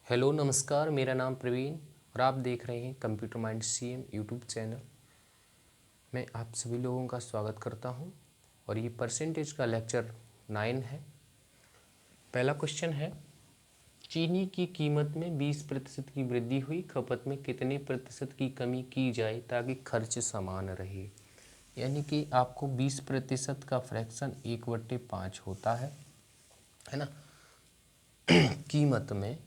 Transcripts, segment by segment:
Hello नमस्कार, मेरा नाम प्रवीण और आप देख रहे हैं computer mind CM YouTube channel. मैं आप सभी लोगों का स्वागत करता हूं और ये परसेंटेज का लेक्चर 9 है। पहला क्वेश्चन है, चीनी की कीमत में 20% की वृद्धि हुई, खपत में कितने प्रतिशत की कमी की जाए ताकि खर्च समान रहे। यानी कि आपको 20% का फ्रैक्शन 1/5 होता है ना। कीमत में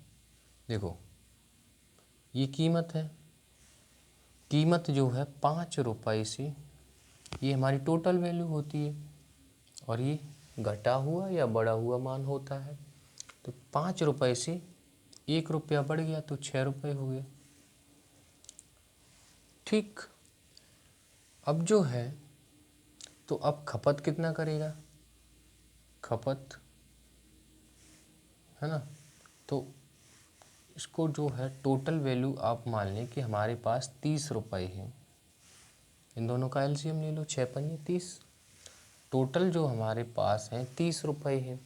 देखो, ये कीमत है, कीमत जो है 5 रुपये से, ये हमारी टोटल वैल्यू होती है और ये घटा हुआ या बढ़ा हुआ मान होता है। तो 5 रुपये से 1 रुपया बढ़ गया तो 6 रुपये हो गए। ठीक, अब जो है तो अब खपत कितना करेगा, खपत है ना। तो इसको जो है टोटल वैल्यू आप मान लें कि हमारे पास 30 रुपये है। इन दोनों का एलसीएम ले लो, 6 पंजे 30। टोटल जो हमारे पास है 30 रुपये है।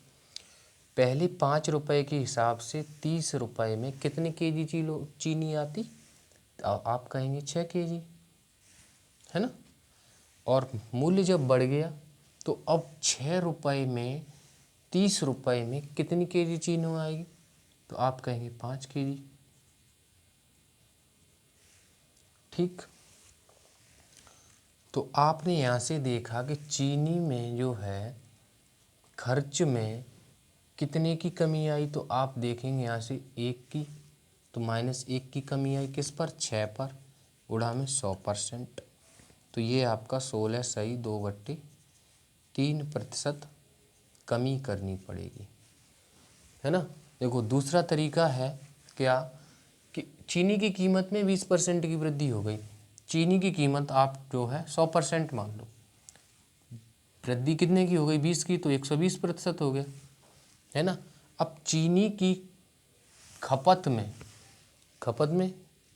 पहले 5 रुपये के हिसाब से 30 रुपये में कितने केजी चीनी आती, तो आप कहेंगे 6 केजी, है ना। और मूल्य जब बढ़ गया तो अब 6 रुपये में 30 रुपये में कितनी केजी चीनी आएगी, तो आप कहेंगे 5 केजी। ठीक, तो आपने यहाँ से देखा कि चीनी में जो है खर्च में कितने की कमी आई, तो आप देखेंगे यहाँ से 1 की, तो -1 की कमी आई किस पर, 6 पर, गुणा में 100%। तो ये आपका 16 सही 2/3% कमी करनी पड़ेगी, है ना। देखो दूसरा तरीका है क्या, कि चीनी की कीमत में 20% की वृद्धि हो गई। चीनी की कीमत आप जो है 100% मान लो, वृद्धि कितने की हो गई, 20 की, तो 120% हो गया, है ना। अब चीनी की खपत में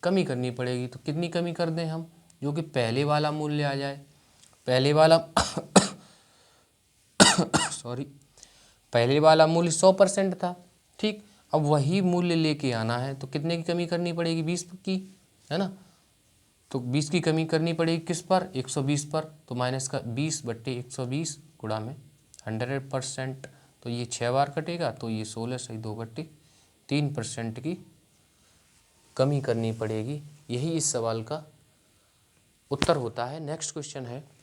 कमी करनी पड़ेगी, तो कितनी कमी कर दें हम, जो कि पहले वाला मूल्य आ जाए। पहले वाला सॉरी, पहले वाला मूल्य 100% था। ठीक, अब वही मूल्य लेके आना है तो कितने की कमी करनी पड़ेगी, 20 की, है ना। तो 20 की कमी करनी पड़ेगी किस पर, 120 पर, तो माइनस का 20/120 गुणा में 100%। तो ये 6 बार कटेगा, तो ये 16 सही 2/3% की कमी करनी पड़ेगी। यही इस सवाल का उत्तर होता है। नेक्स्ट क्वेश्चन है,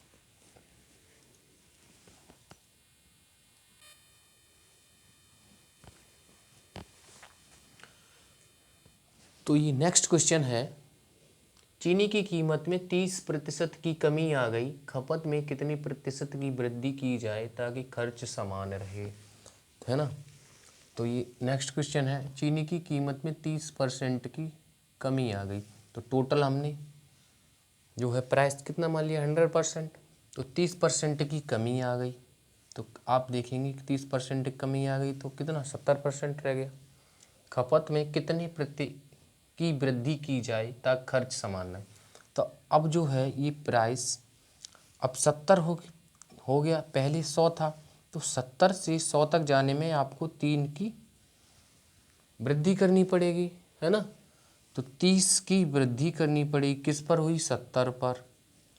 तो ये नेक्स्ट क्वेश्चन है, चीनी की कीमत में 30% की कमी आ गई, खपत में कितने प्रतिशत की वृद्धि की जाए ताकि खर्च समान रहे, है ना। तो ये नेक्स्ट क्वेश्चन है, चीनी की कीमत में 30% की कमी आ गई, तो टोटल हमने जो है प्राइस कितना मान लिया, 100%। तो 30% की कमी आ गई, तो आप देखेंगे कि 30% की कमी आ गई तो कितना, 70% रह गया। खपत में कितने प्रति की वृद्धि की जाए ताकि खर्च समान रहे। तो अब जो है ये प्राइस अब 70 हो गया, पहले 100 था, तो 70 से 100 तक जाने में आपको 3 की वृद्धि करनी पड़ेगी, है ना। तो 30 की वृद्धि करनी पड़ेगी किस पर हुई, 70 पर,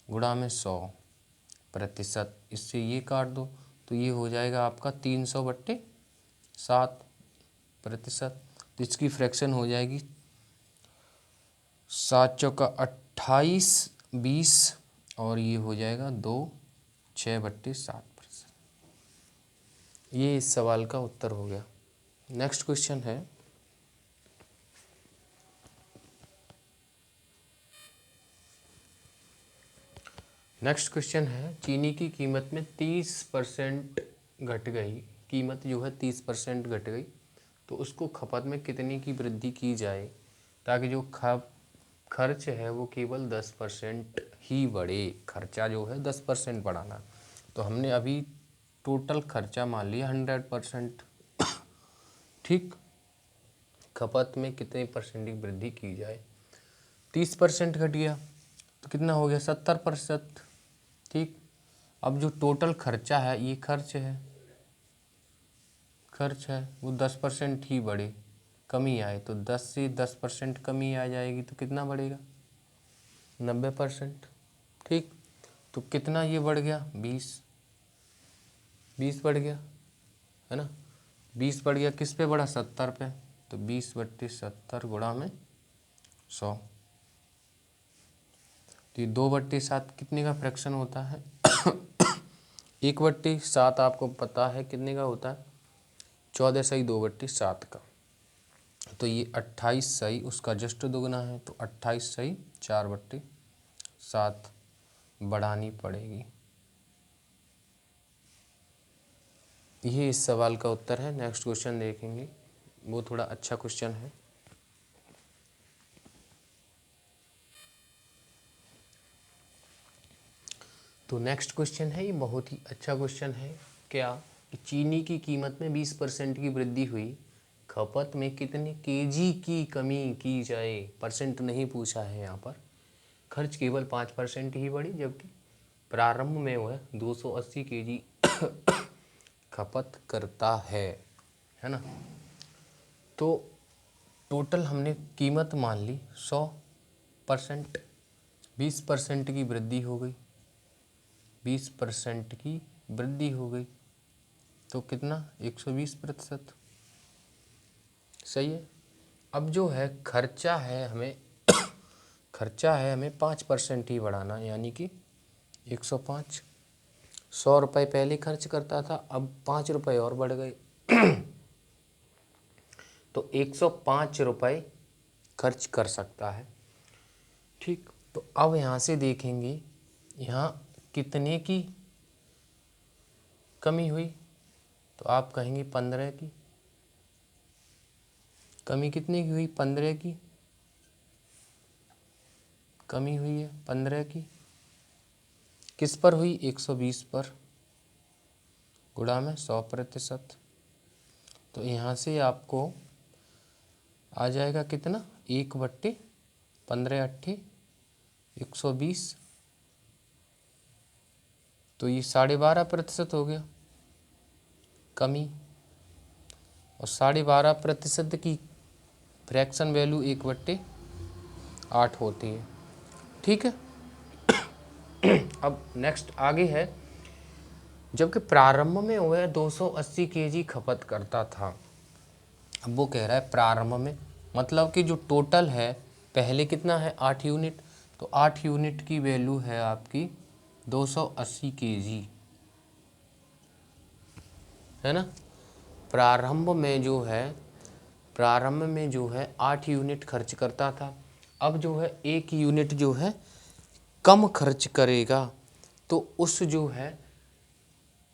गुणा में 100%। इससे ये काट दो तो ये हो जाएगा आपका 300/7%। तो इसकी फ्रैक्शन हो जाएगी 7 चौका 28, 20, और ये हो जाएगा 2, 6/7%। ये इस सवाल का उत्तर हो गया। नेक्स्ट क्वेश्चन है, नेक्स्ट क्वेश्चन है, चीनी की कीमत में 30% घट गई, कीमत जो है 30% घट गई, तो उसको खपत में कितने की वृद्धि की जाए ताकि जो खर्च है वो केवल 10% ही बढ़े। खर्चा जो है 10% बढ़ाना, तो हमने अभी टोटल खर्चा मान लिया 100%। ठीक, खपत में कितने परसेंट की वृद्धि की जाए, 30% घट गया तो कितना हो गया, 70%। ठीक, अब जो टोटल खर्चा है, ये खर्च है वो 10% ही बढ़े, कमी आए तो 10 से 10% कमी आ जाएगी तो कितना बढ़ेगा 90%। ठीक, तो कितना ये बढ़ गया 20 बढ़ गया है ना। 20 बढ़ गया, किस पे बढ़ा 70 पे, तो 20/70 गुणा में 100। तो ये 2/7 कितने का फ्रैक्शन होता है 1/7 आपको पता है कितने का होता है 14 सही 2/7 का। तो ये 28 सही उसका जस्ट दोगुना है, तो 28 सही 4/7 बढ़ानी पड़ेगी। ये इस सवाल का उत्तर है। नेक्स्ट क्वेश्चन देखेंगे, वो थोड़ा अच्छा क्वेश्चन है। तो नेक्स्ट क्वेश्चन है, ये बहुत ही अच्छा क्वेश्चन है। क्या कि चीनी की कीमत में 20% की वृद्धि हुई, खपत में कितने केजी की कमी की जाए। परसेंट नहीं पूछा है यहाँ पर। खर्च केवल 5% ही बढ़ी, जबकि प्रारंभ में वह 280 केजी खपत करता है ना। तो टोटल हमने कीमत मान ली 100%, 20% की वृद्धि हो गई, 20% की वृद्धि हो गई तो कितना 120%। सही है। अब जो है खर्चा है हमें खर्चा है हमें 5% ही बढ़ाना, यानी कि 105। 100 रुपये पहले खर्च करता था, अब 5 रुपये और बढ़ गए तो 105 रुपये खर्च कर सकता है। ठीक, तो अब यहाँ से देखेंगे यहाँ कितने की कमी हुई, तो आप कहेंगे 15 की। कमी कितने की हुई 15 की, कमी हुई है 15 की। किस पर हुई 120 पर, गुणा में 100%। तो यहाँ से आपको आ जाएगा कितना 1/15 अट्ठे 120, तो ये 12.5% हो गया कमी। और 12.5% की फ्रैक्शन वैल्यू 1/8 होती है। ठीक है। अब नेक्स्ट आगे है, जबकि प्रारंभ में वह 280 केजी खपत करता था। अब वो कह रहा है प्रारंभ में, मतलब कि जो टोटल है पहले कितना है 8 यूनिट, तो 8 यूनिट की वैल्यू है आपकी 280 केजी, है ना। प्रारंभ में जो है 8 यूनिट खर्च करता था, अब जो है 1 यूनिट जो है कम खर्च करेगा, तो उस जो है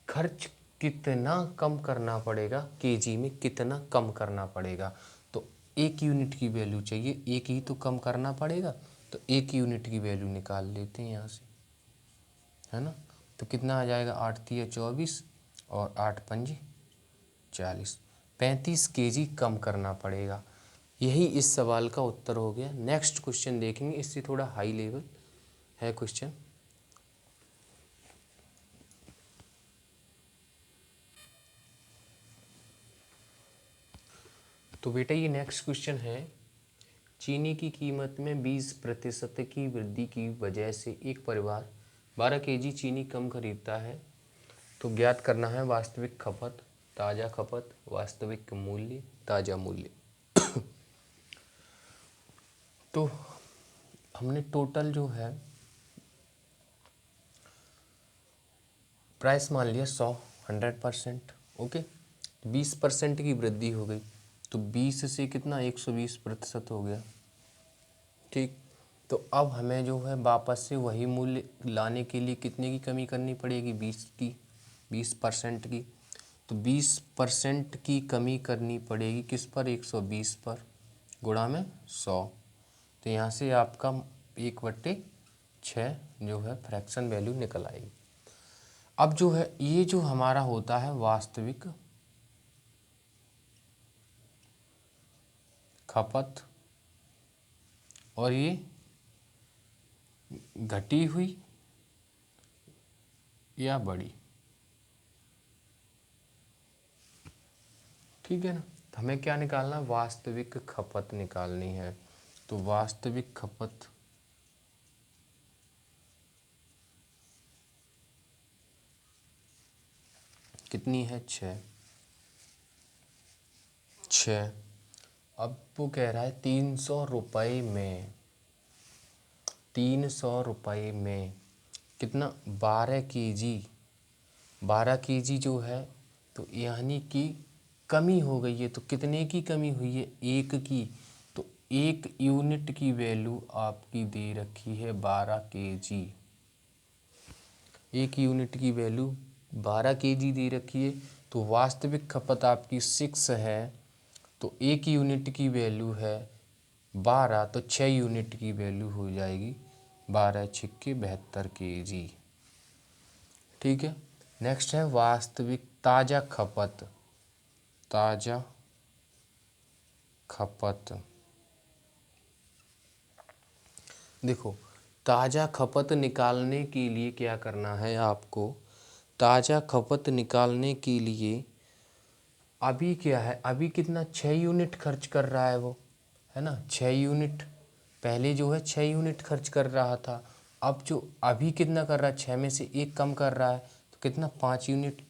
खर्च कितना कम करना पड़ेगा, केजी में कितना कम करना पड़ेगा। तो 1 यूनिट की वैल्यू चाहिए, 1 ही तो कम करना पड़ेगा, तो 1 यूनिट की वैल्यू निकाल लेते हैं यहाँ से, है ना। तो कितना आ जाएगा 8 तिया 24 और 8 पंजे 40, 35 केजी कम करना पड़ेगा। यही इस सवाल का उत्तर हो गया। नेक्स्ट क्वेश्चन देखेंगे, इससे थोड़ा हाई लेवल है क्वेश्चन। तो बेटा ये नेक्स्ट क्वेश्चन है, चीनी की कीमत में 20% की वृद्धि की वजह से एक परिवार 12 केजी चीनी कम खरीदता है। तो ज्ञात करना है वास्तविक खपत, ताज़ा खपत, वास्तविक मूल्य, ताज़ा मूल्य। तो हमने टोटल जो है प्राइस मान लिया 100% ओके। 20% की वृद्धि हो गई, तो 20 से कितना 120% हो गया। ठीक, तो अब हमें जो है वापस से वही मूल्य लाने के लिए कितने की कमी करनी पड़ेगी 20% की। तो 20% की कमी करनी पड़ेगी किस पर 120 पर, गुणा में 100। तो यहाँ से आपका 1/6 जो है फ्रैक्शन वैल्यू निकल आएगी। अब जो है ये जो हमारा होता है वास्तविक खपत, और ये घटी हुई या बढ़ी, ठीक है ना। तो हमें क्या निकालना है, वास्तविक खपत निकालनी है। तो वास्तविक खपत कितनी है, 6। अब वो कह रहा है 300 रुपये में, 300 रुपये में कितना, 12 kg, 12 kg जो है, तो यानी कि कमी हो गई है। तो कितने की कमी हुई है, 1 की। तो 1 यूनिट की वैल्यू आपकी दे रखी है 12 kg। 1 यूनिट की वैल्यू 12 kg दे रखी है। तो वास्तविक खपत आपकी 6 है। तो 1 यूनिट की वैल्यू है 12, तो 6 यूनिट की वैल्यू हो जाएगी 12 छिक्के 72 kg। ठीक है। नेक्स्ट है वास्तविक ताज़ा खपत। ताज़ा खपत, देखो ताज़ा खपत निकालने के लिए क्या करना है आपको, ताज़ा खपत निकालने के लिए अभी क्या है, अभी कितना 6 यूनिट खर्च कर रहा है वो, है ना, 6 यूनिट। पहले जो है 6 यूनिट खर्च कर रहा था, अब जो अभी कितना कर रहा है, 6 में से 1 कम कर रहा है, तो कितना 5 यूनिट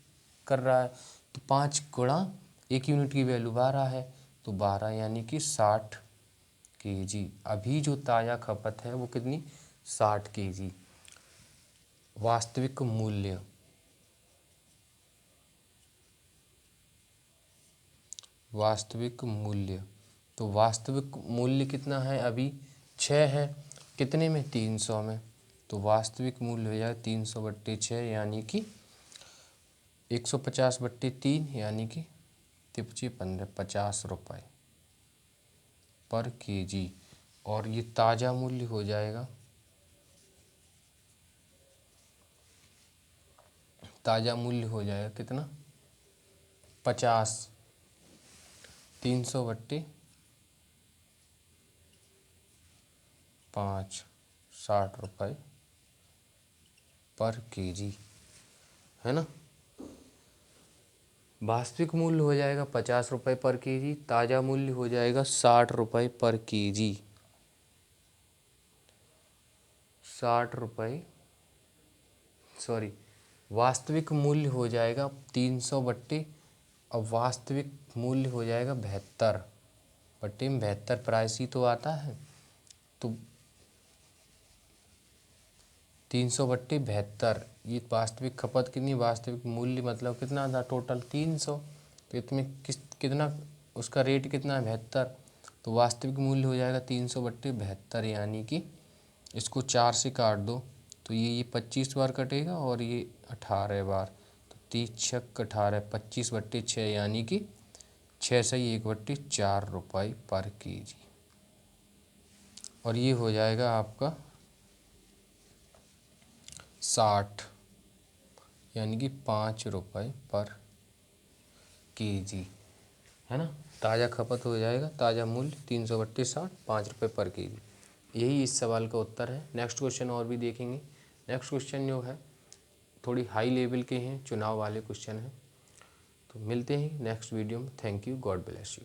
कर रहा है। तो 5 गुणा 1 यूनिट की वैल्यू 12 है, तो 12 यानी कि 60 kg। अभी जो ताज़ा खपत है वो कितनी, 60 kg। वास्तविक मूल्य, वास्तविक मूल्य, तो वास्तविक मूल्य कितना है, अभी 6 है, कितने में, 300 में। तो वास्तविक मूल्य हो जाए 300/6 यानी कि 150/3 यानी कि 15 50 रुपये पर kg। और ये ताज़ा मूल्य हो जाएगा, ताज़ा मूल्य हो जाएगा कितना, 50, 300/5 60 रुपये पर kg, है ना। वास्तविक मूल्य हो जाएगा 50 रुपये पर kg, ताज़ा मूल्य हो जाएगा 60 रुपये पर kg। 60 रुपये, सॉरी, वास्तविक मूल्य हो जाएगा 300/, अब वास्तविक मूल्य हो जाएगा 72/72, प्राइस ही तो आता है। तो 300/72, ये वास्तविक खपत कितनी, वास्तविक मूल्य मतलब कितना था, टोटल 300। तो इसमें कितना उसका रेट कितना है, 72। तो वास्तविक मूल्य हो जाएगा 300/72, यानी कि इसको 4 से काट दो, तो ये 25 बार कटेगा और ये 18 बार। तो 30×6 = 18, 25/6 यानी कि 6 से 1/4 रुपये पर kg। और ये हो जाएगा आपका 60, यानी कि 5 रुपये पर kg, है ना। ताज़ा खपत हो जाएगा, ताज़ा मूल्य 300/60, 5 रुपये पर kg। यही इस सवाल का उत्तर है। नेक्स्ट क्वेश्चन और भी देखेंगे। नेक्स्ट क्वेश्चन जो है थोड़ी हाई लेवल के हैं, चुनाव वाले क्वेश्चन हैं। तो मिलते हैं नेक्स्ट वीडियो में। Thank you, God bless you.